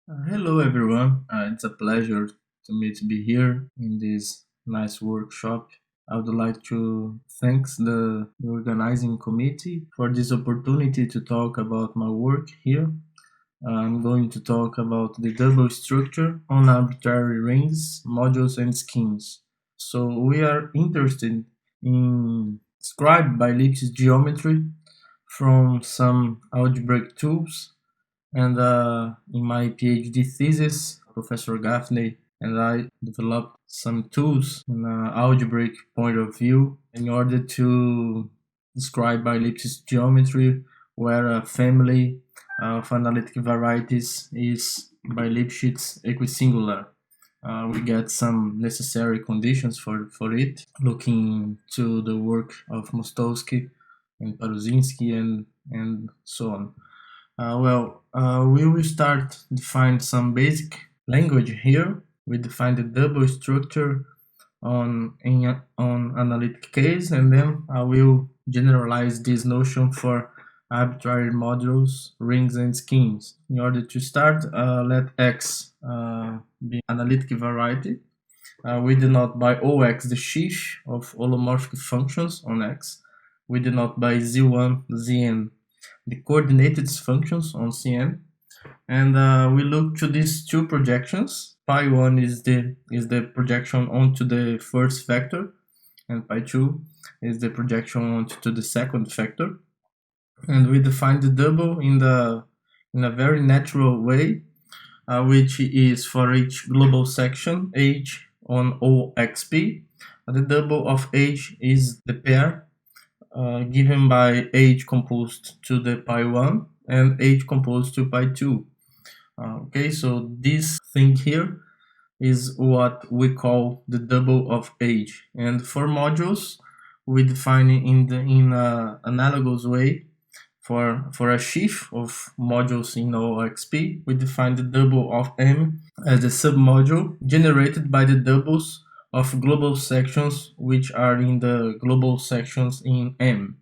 Hello everyone, it's a pleasure to me to be here in this nice workshop. I would like to thank the organizing committee for this opportunity to talk about my work here. I'm going to talk about the double structure on arbitrary rings, modules, and schemes. So we are interested in described by ellipsis geometry from some algebraic tools and in my PhD thesis, Professor Gaffney and I developed some tools in an algebraic point of view in order to describe by ellipsis geometry where a family of analytic varieties is by Lipschitz equisingular. We get some necessary conditions for it, looking to the work of Mostowski and Paruzinski and so on. We will start define some basic language here. We define the double structure on analytic case, and then I will generalize this notion for arbitrary modules, rings, and schemes. In order to start, let X be analytic variety. We denote by OX the sheaf of holomorphic functions on X. We denote by Z1, Zn the coordinated functions on Cn, and we look to these two projections. Pi one is the projection onto the first vector, and pi two is the projection onto the second vector. And we define the double in a very natural way, which is for each global section H on OXP. The double of H is the pair given by H composed to the pi 1 and H composed to pi 2. Okay, so this thing here is what we call the double of H. And for modules, we define it in an analogous way. For a sheaf of modules in OXP, we define the double of M as a submodule generated by the doubles of global sections which are in the global sections in M.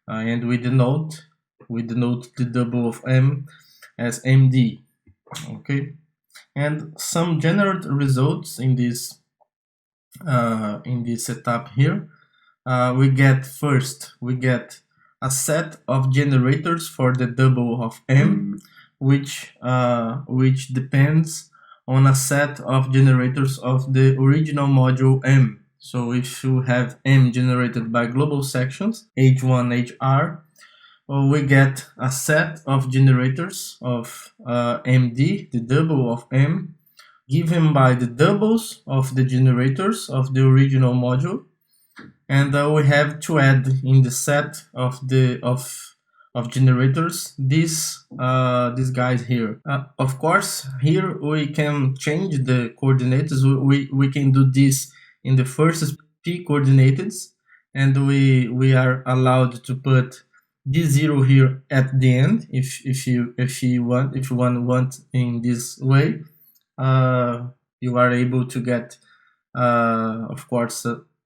And we denote the double of M as MD. Okay, and some general results in this setup here. We get a set of generators for the double of M, which depends on a set of generators of the original module M. So if you have M generated by global sections, H1, HR, we get a set of generators of MD, the double of M, given by the doubles of the generators of the original module, and we have to add in the set of generators these guys here. Of course, here we can change the coordinates. We can do this in the first p coordinates, and we are allowed to put d0 here at the end if you want in this way. You are able to get of course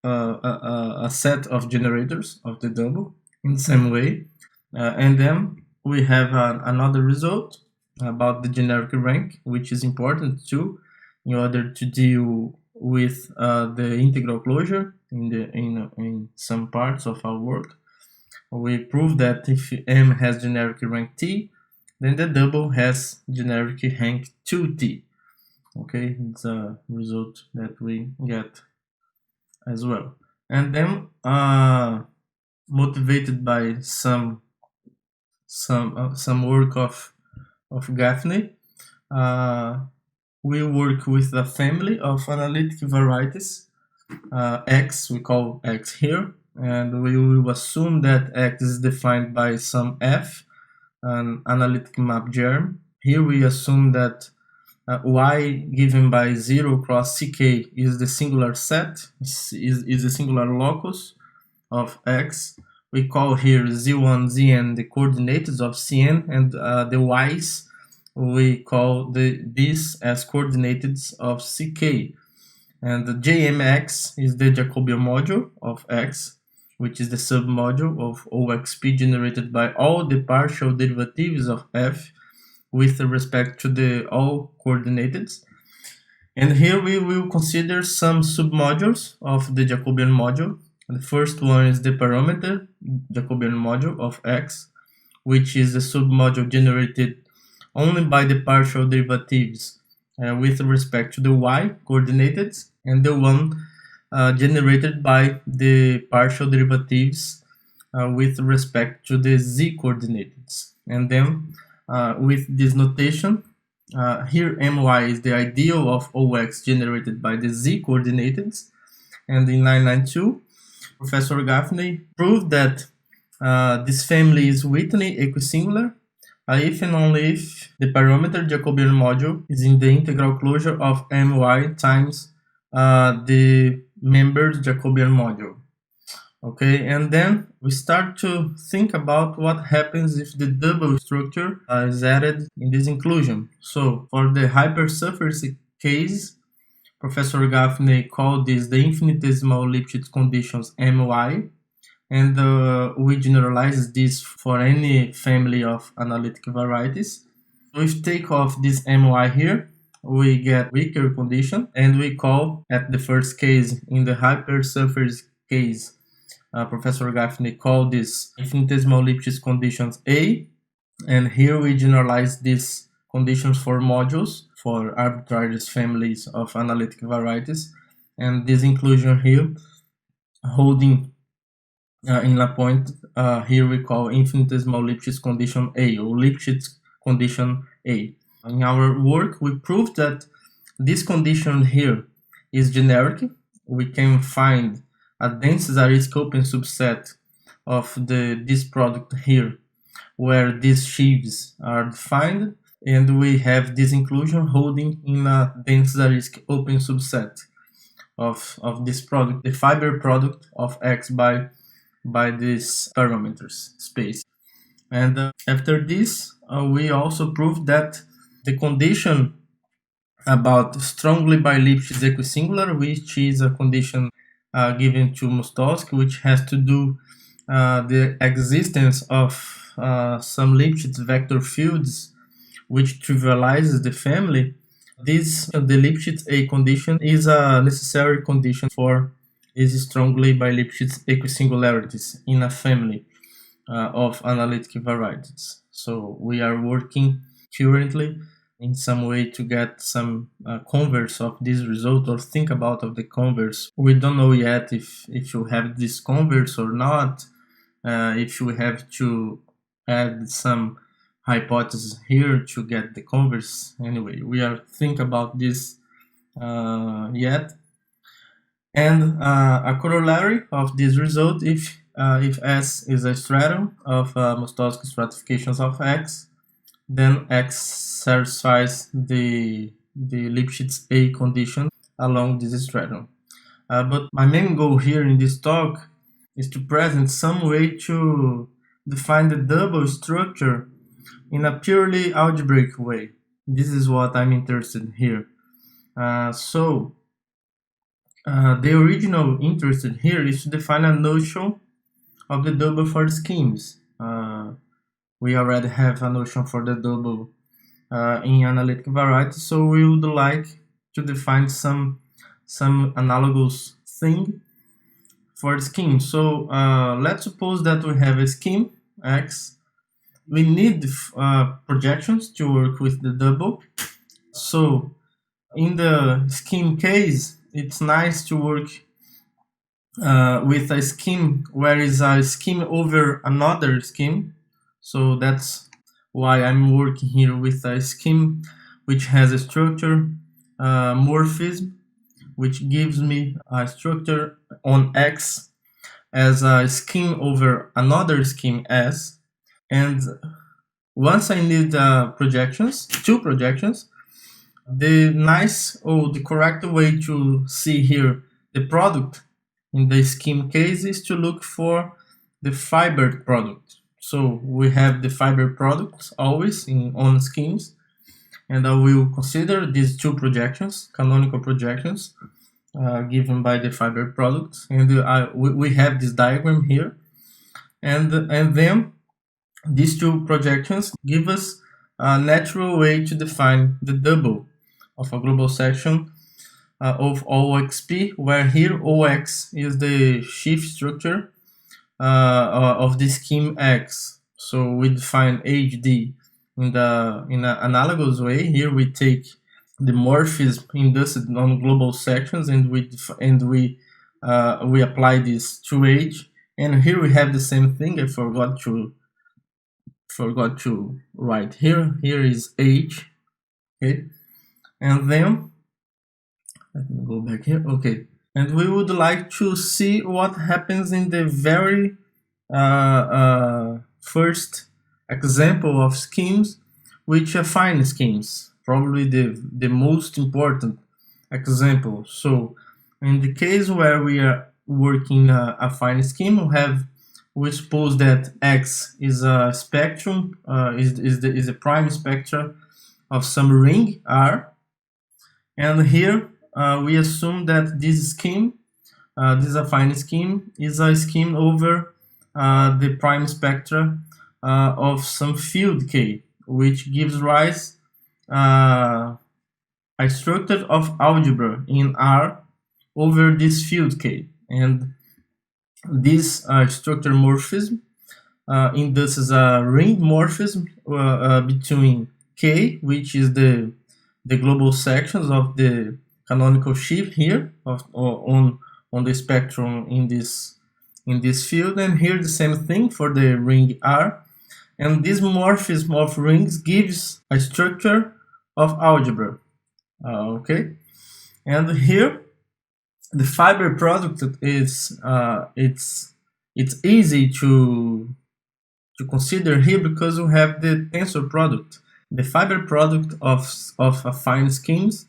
a set of generators of the double in the same way. And then we have another result about the generic rank, which is important too in order to deal with the integral closure in some parts of our work. We prove that if M has generic rank T, then the double has generic rank 2T. Okay, it's a result that we get as well. And then motivated by some work of Gaffney, we work with a family of analytic varieties. X, we call X here, and we will assume that X is defined by some F, an analytic map germ. Here we assume that Y given by 0 cross CK is the singular set, is the singular locus of X. We call here Z1, Zn the coordinates of Cn, and the Y's we call this as coordinates of CK. And the JMX is the Jacobian module of X, which is the submodule of OXP generated by all the partial derivatives of F, with respect to the all coordinates. And here we will consider some submodules of the Jacobian module. The first one is the parameter Jacobian module of x, which is a submodule generated only by the partial derivatives with respect to the y coordinates, and the one generated by the partial derivatives with respect to the z coordinates. And then with this notation, here my is the ideal of OX generated by the z coordinates, and in 992, Professor Gaffney proved that this family is Whitney equisingular if and only if the parameter Jacobian module is in the integral closure of my times the members Jacobian module. Okay, and then we start to think about what happens if the double structure is added in this inclusion. So for the hypersurface case, Professor Gaffney called this the infinitesimal Lipschitz conditions my, and we generalize this for any family of analytic varieties. So if take off this my here, we get weaker condition, and we call at the first case in the hypersurface case, Professor Gaffney called this infinitesimal Lipschitz conditions A, and here we generalize these conditions for modules for arbitrary families of analytic varieties, and this inclusion here holding in Lapointe, here we call infinitesimal Lipschitz condition A, or Lipschitz condition A. In our work, we proved that this condition here is generic. We can find a dense Zariski open subset of this product here, where these sheaves are defined, and we have this inclusion holding in a dense Zariski open subset of this product, the fiber product of X by these parameters space. And after this, we also proved that the condition about strongly by Lipschitz equisingular, which is a condition given to Mostowski, which has to do the existence of some Lipschitz vector fields, which trivializes the family. This, the Lipschitz A condition, is a necessary condition for these strongly by Lipschitz equisingularities in a family of analytic varieties. So we are working currently in some way to get some converse of this result, or think about of the converse. We don't know yet if you have this converse or not, if you have to add some hypothesis here to get the converse. Anyway, we are think about this yet. And a corollary of this result, if S is a stratum of Mostowski stratifications of X, then X satisfies the Lipschitz A condition along this stratum. But my main goal here in this talk is to present some way to define the double structure in a purely algebraic way. This is what I'm interested in here. So the original interest here is to define a notion of the double for schemes. We already have a notion for the double in analytic variety, so we would like to define some analogous thing for the scheme. So let's suppose that we have a scheme X. We need projections to work with the double. So in the scheme case, it's nice to work with a scheme where is a scheme over another scheme. So that's why I'm working here with a scheme which has a structure morphism, which gives me a structure on X as a scheme over another scheme S. And once I need projections, two projections, the correct way to see here the product in the scheme case is to look for the fiber product. So we have the fiber products always on schemes, and I will consider these two projections, canonical projections, given by the fiber products, and we have this diagram here, and then these two projections give us a natural way to define the double of a global section of OXP, where here OX is the Schiff structure of the scheme X. So we define HD in an analogous way. Here we take the morphism induced on global sections, and we apply this to H. And here we have the same thing. I forgot to write here. Here is H, okay, and then let me go back here. Okay, and we would like to see what happens in the very first example of schemes, which are affine schemes, probably the most important example. So in the case where we are working a affine scheme, we suppose that X is a spectrum, is a prime spectra of some ring R, and here we assume that this scheme, this affine scheme, is a scheme over the prime spectra of some field K, which gives rise a structure of algebra in R over this field K. And this structure morphism induces a ring morphism between K, which is the global sections of the canonical sheaf here on the spectrum in this field, and here the same thing for the ring R. And this morphism of rings gives a structure of algebra. Okay, and here the fiber product is it's easy to consider here because we have the tensor product. The fiber product of affine schemes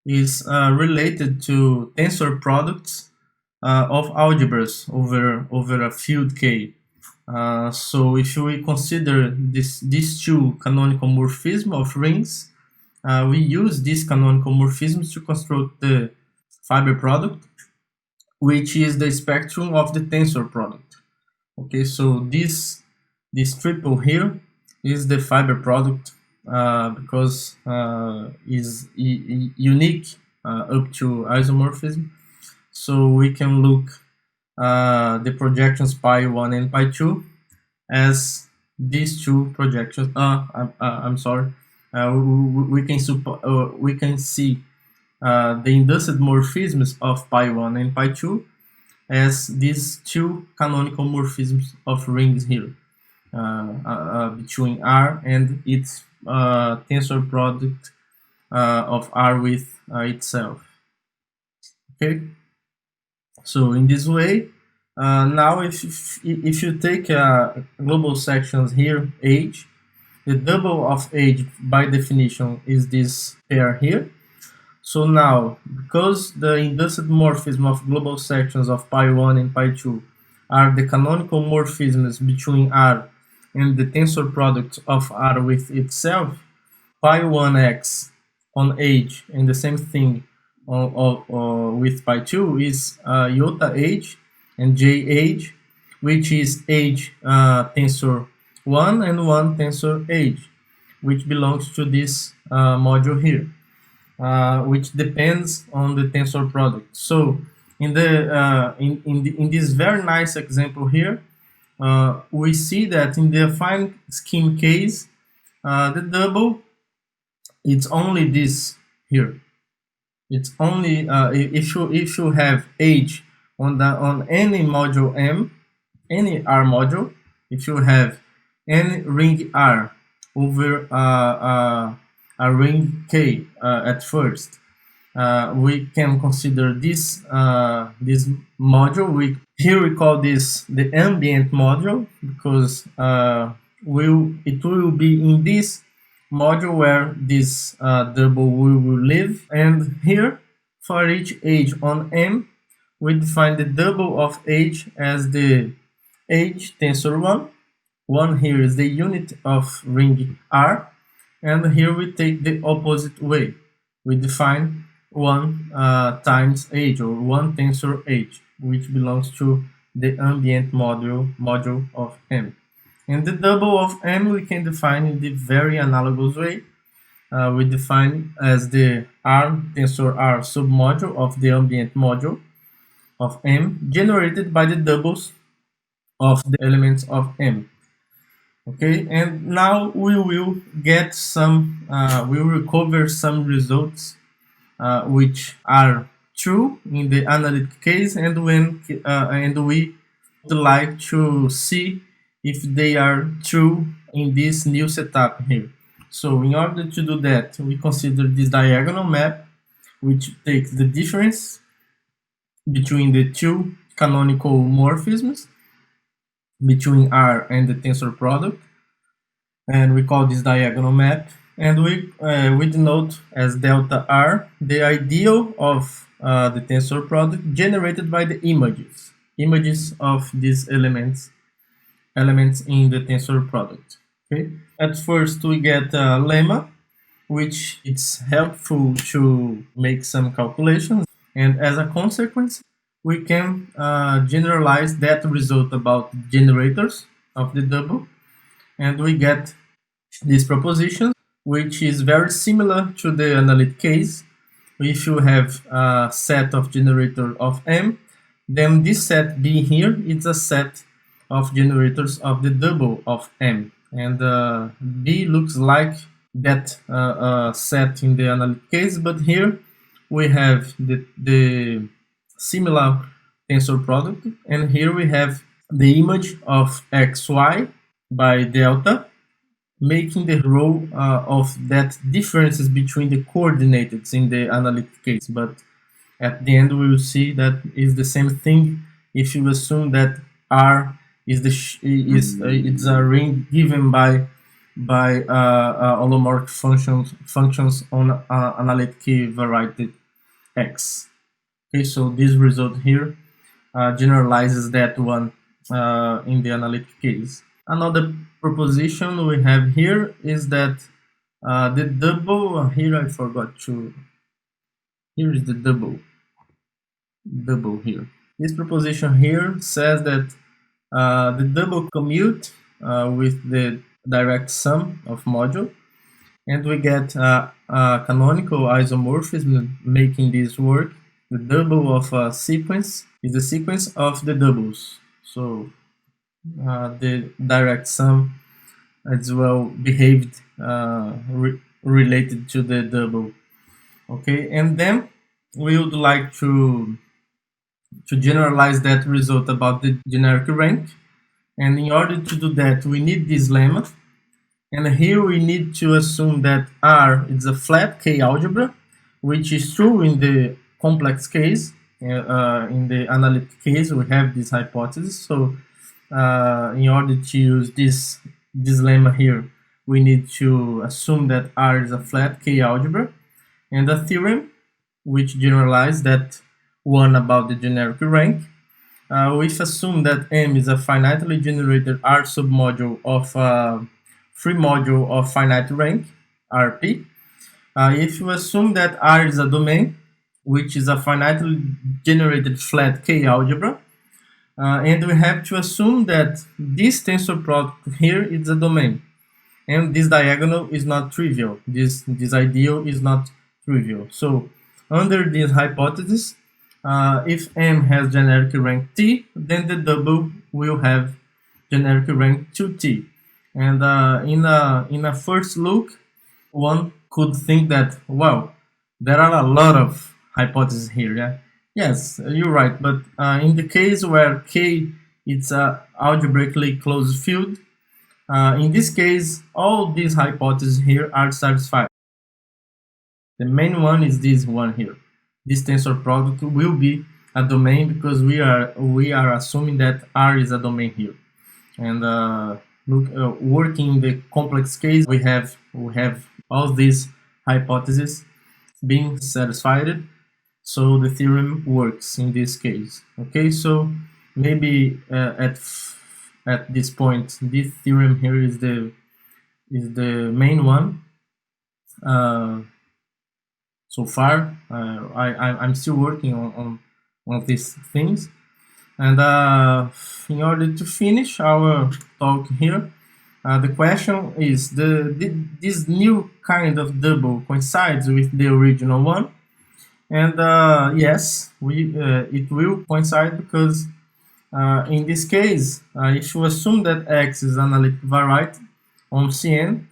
is related to tensor products of algebras over a field K. So if we consider these two canonical morphisms of rings, we use these canonical morphisms to construct the fiber product, which is the spectrum of the tensor product. Okay, so this triple here is the fiber product because is unique up to isomorphism. So we can look the projections pi 1 and pi 2 as these two projections. I'm sorry. We can see the induced morphisms of pi 1 and pi 2 as these two canonical morphisms of rings here between R and its tensor product of R with itself. Okay, so in this way, now if you take global sections here, H, the double of H by definition is this pair here. So now, because the induced morphism of global sections of pi 1 and pi 2 are the canonical morphisms between R and the tensor product of R with itself, pi 1x on H and the same thing with pi 2 is iota H and JH, which is H tensor 1 and 1 tensor H, which belongs to this module here. Which depends on the tensor product. So in this very nice example here, we see that in the affine scheme case, the double, it's only this here. It's only if you have H on any module M, any R module, if you have any ring R over a ring K at first, we can consider this module. Here we call this the ambient module because it will be in this module where this double will live. And here, for each H on M, we define the double of H as the H tensor 1. 1 here is the unit of ring R. And here we take the opposite way. We define 1 times H, or 1 tensor H, which belongs to the ambient module of M. And the double of M we can define in the very analogous way. We define as the R tensor R submodule of the ambient module of M generated by the doubles of the elements of M. Okay, and now we will get some, we will recover some results which are true in the analytic case, and we would like to see if they are true in this new setup here. So in order to do that, we consider this diagonal map, which takes the difference between the two canonical morphisms between R and the tensor product, and we call this diagonal map, and we denote as delta R the ideal of the tensor product generated by the images of these elements in the tensor product. Okay. At first, we get a lemma, which it's helpful to make some calculations, and as a consequence, we can generalize that result about generators of the double, and we get this proposition, which is very similar to the analytic case. If you have a set of generator of M, then this set B here is a set of generators of the double of M, and B looks like that set in the analytic case, but here we have the similar tensor product, and here we have the image of xy by delta, making the role of that differences between the coordinates in the analytic case. But at the end, we will see that is the same thing if you assume that R is it's a ring given by holomorphic functions on analytic variety X. Okay, so this result here generalizes that one in the analytic case. Another proposition we have here is that the double, here I forgot to, here is the double here. This proposition here says that the double commute with the direct sum of module, and we get a canonical isomorphism making this work. The double of a sequence is the sequence of the doubles. So the direct sum as well behaved related to the double. Okay, and then we would like to generalize that result about the generic rank, and in order to do that we need this lemma, and here we need to assume that R is a flat K algebra, which is true in the complex case. In the analytic case we have this hypothesis, so in order to use this lemma here, we need to assume that R is a flat K algebra, and a theorem which generalizes that one about the generic rank. We assume that M is a finitely generated R submodule of a free module of finite rank, RP. If you assume that R is a domain, which is a finitely generated flat K algebra, and we have to assume that this tensor product here is a domain, and this diagonal is not trivial. This ideal is not trivial. So under this hypothesis, if M has generic rank T, then the double will have generic rank 2T. And in a first look, one could think that, well, there are a lot of hypotheses here. Yeah? Yes, you're right. But in the case where K is a algebraically closed field, in this case, all these hypotheses here are satisfied. The main one is this one here. This tensor product will be a domain because we are assuming that R is a domain here. And working in the complex case, we have all these hypotheses being satisfied, so the theorem works in this case. Okay, so maybe at this point, this theorem here is the main one. So far, I'm still working on these things, and in order to finish our talk here, The question is, this new kind of double coincides with the original one? And yes, it will coincide because in this case, if you assume that X is analytic variety on Cn,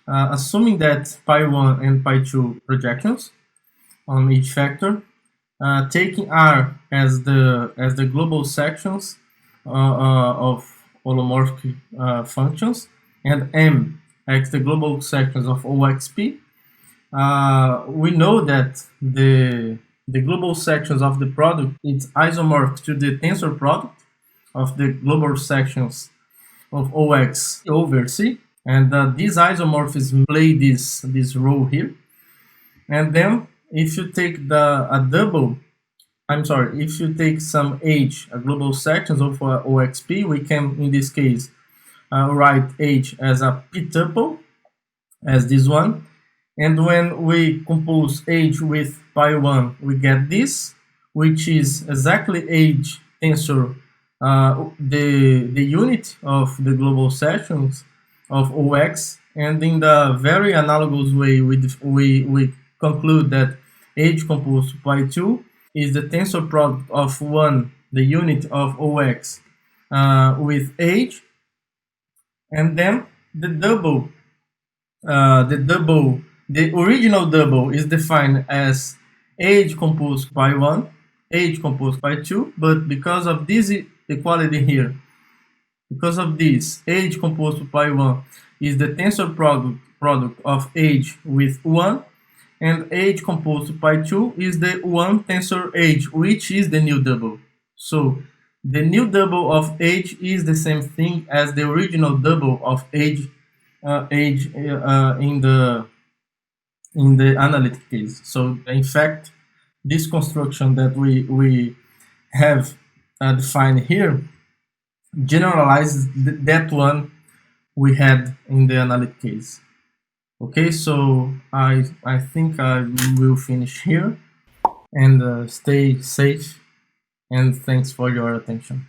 assuming that pi1 and pi2 projections on each factor, taking R as the global sections of holomorphic functions, and M as the global sections of OXP, we know that the global sections of the product is isomorphic to the tensor product of the global sections of OX over C, and these isomorphisms play this role here. And then if you take if you take some H, global sections of OXP, we can, in this case, write H as a p-tuple, as this one. And when we compose H with pi1, we get this, which is exactly H tensor, the unit of the global sections of OX. And in the very analogous way, we conclude that H composed to pi2 is the tensor product of 1, the unit of OX, with H. And then the original double is defined as H composed by 1, H composed by 2, but because of this equality here, because of this, H composed by 1 is the tensor product of H with 1, and H composed by 2 is the 1 tensor H, which is the new double. So the new double of H is the same thing as the original double of H in the analytic case. So in fact, this construction that we have defined here generalizes that one we had in the analytic case. Okay, so I think I will finish here, and stay safe, and thanks for your attention.